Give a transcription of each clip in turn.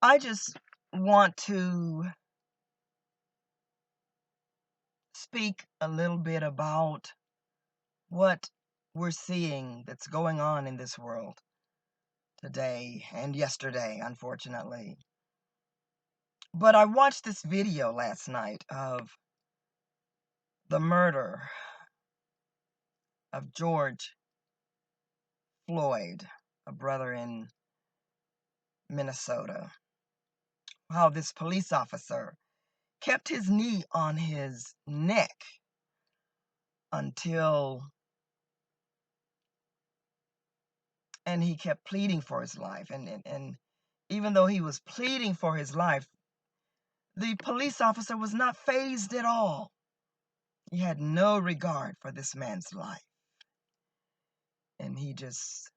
I just want to speak a little bit about what we're seeing that's going on in this world today and yesterday, unfortunately. But I watched this video last night of the murder of George Floyd, a brother in Minnesota. How this police officer kept his knee on his neck until, and he kept pleading for his life. And even though he was pleading for his life, the police officer was not fazed at all. He had no regard for this man's life. And he just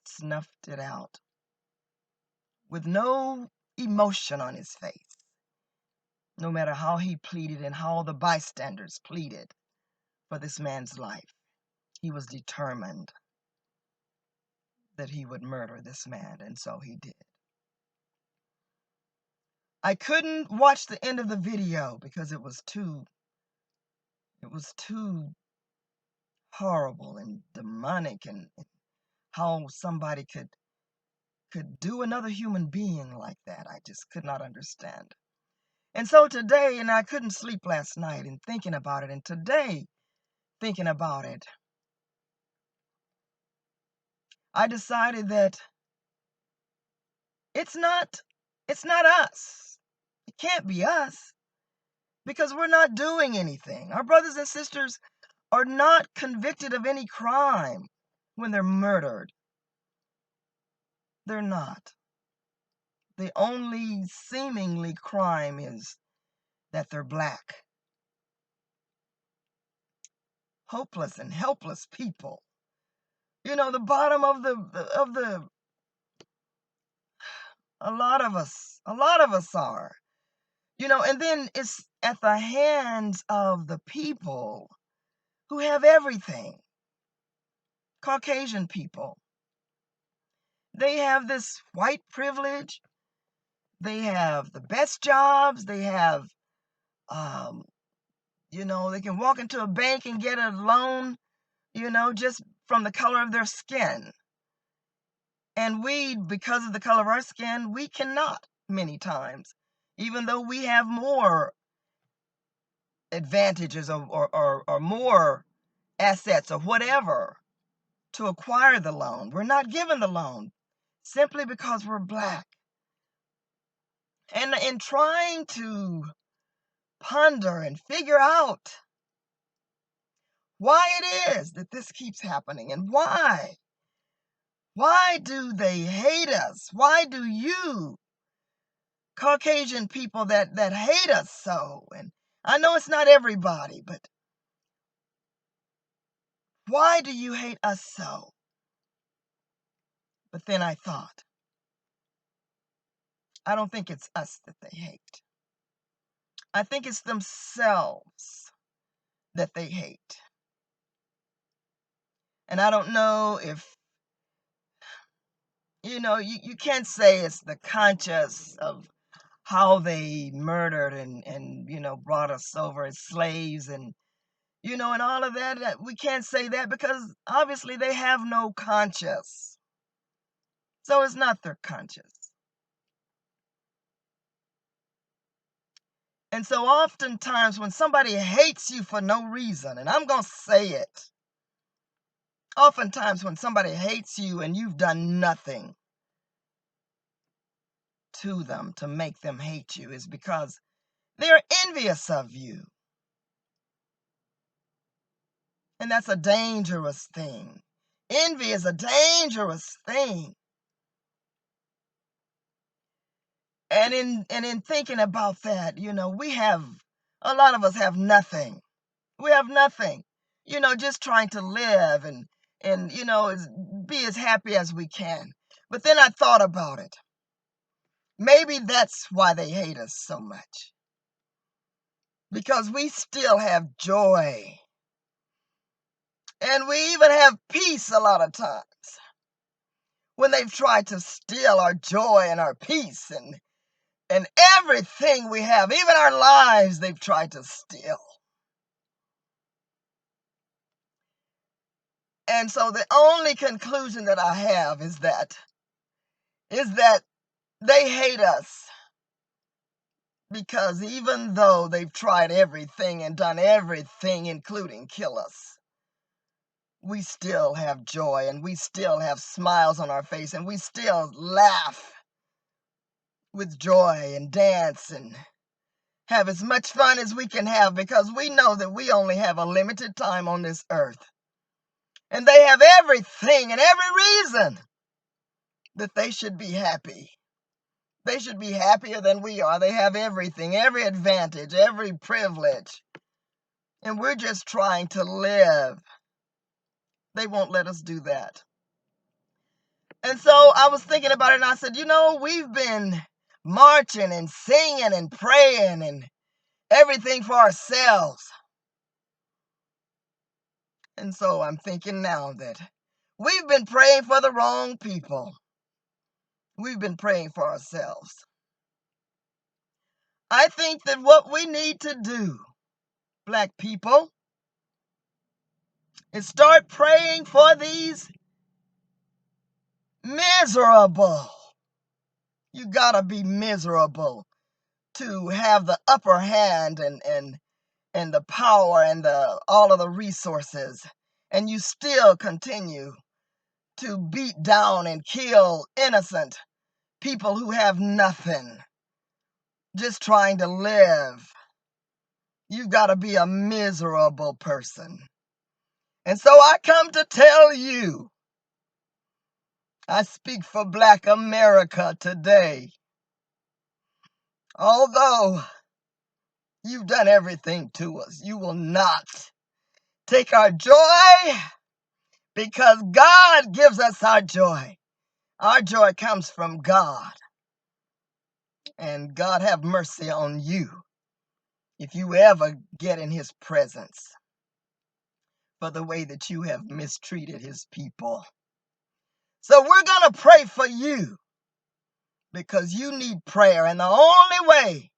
snuffed it out with no emotion on his face. No matter how he pleaded and how the bystanders pleaded for this man's life, he was determined that he would murder this man, and so he did. I couldn't watch the end of the video because it was too horrible and demonic, and how somebody could do another human being like that. I just could not understand. And so today, and I couldn't sleep last night and thinking about it, and today thinking about it, I decided that it's not us. It can't be us because we're not doing anything. Our brothers and sisters are not convicted of any crime when they're murdered. They're not. The only seemingly crime is that they're black. Hopeless and helpless people. You know, the bottom of the a lot of us are. You know, and then it's at the hands of the people who have everything. Caucasian people. They have this white privilege. They have the best jobs. They have, they can walk into a bank and get a loan, just from the color of their skin. And we, because of the color of our skin, we cannot many times, even though we have more advantages or more assets or whatever to acquire the loan. We're not given the loan simply because we're black. And in trying to ponder and figure out why it is that this keeps happening and why do they hate us? Why do you Caucasian people that hate us so? And I know it's not everybody, but why do you hate us so? But then I thought, I don't think it's us that they hate. I think it's themselves that they hate. And I don't know if, you can't say it's the conscience of how they murdered and brought us over as slaves and all of that. We can't say that because obviously they have no conscience. So it's not their conscience. And so oftentimes when somebody hates you for no reason, and I'm going to say it, oftentimes when somebody hates you and you've done nothing to them to make them hate you, is because they're envious of you. And that's a dangerous thing. Envy is a dangerous thing. And in thinking about that, a lot of us have nothing. We have nothing. Just trying to live and be as happy as we can. But then I thought about it. Maybe that's why they hate us so much. Because we still have joy. And we even have peace a lot of times. When they've tried to steal our joy and our peace and And everything we have, even our lives, they've tried to steal. And so the only conclusion that I have is that they hate us, because even though they've tried everything and done everything, including kill us, we still have joy, and we still have smiles on our face, and we still laugh with joy and dance and have as much fun as we can have, because we know that we only have a limited time on this earth. And they have everything and every reason that they should be happy. They should be happier than we are. They have everything, every advantage, every privilege. And we're just trying to live. They won't let us do that. And so I was thinking about it, and I said, we've been marching and singing and praying and everything for ourselves. And so I'm thinking now that we've been praying for the wrong people. We've been praying for ourselves. I think that what we need to do, Black people, is start praying for these miserable. You gotta be miserable to have the upper hand and the power and all of the resources, and you still continue to beat down and kill innocent people who have nothing, just trying to live. You've got to be a miserable person. And so I come to tell you, I speak for Black America today. Although you've done everything to us, you will not take our joy, because God gives us our joy. Our joy comes from God. And God have mercy on you if you ever get in his presence for the way that you have mistreated his people. So we're going to pray for you, because you need prayer. And the only way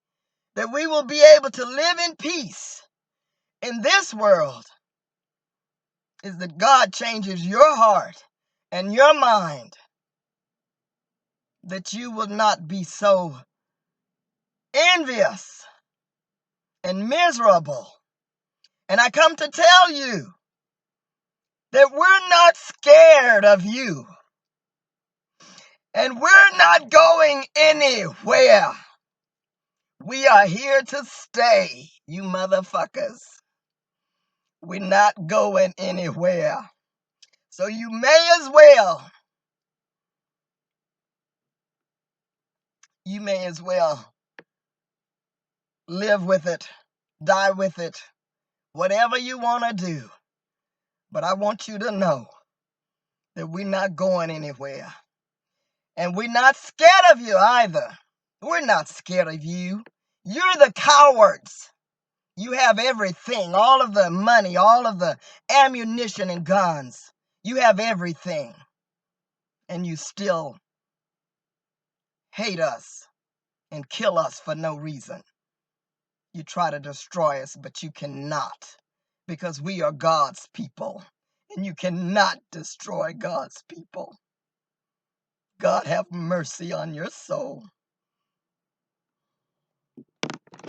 that we will be able to live in peace in this world is that God changes your heart and your mind, that you will not be so envious and miserable. And I come to tell you that we're not scared of you, and we're not going anywhere. We are here to stay, you motherfuckers. We're not going anywhere. So you may as well live with it, die with it, whatever you want to do. But I want you to know that we're not going anywhere. And we're not scared of you either. We're not scared of you. You're the cowards. You have everything, all of the money, all of the ammunition and guns. You have everything. And you still hate us and kill us for no reason. You try to destroy us, but you cannot, because we are God's people, and you cannot destroy God's people. God have mercy on your soul.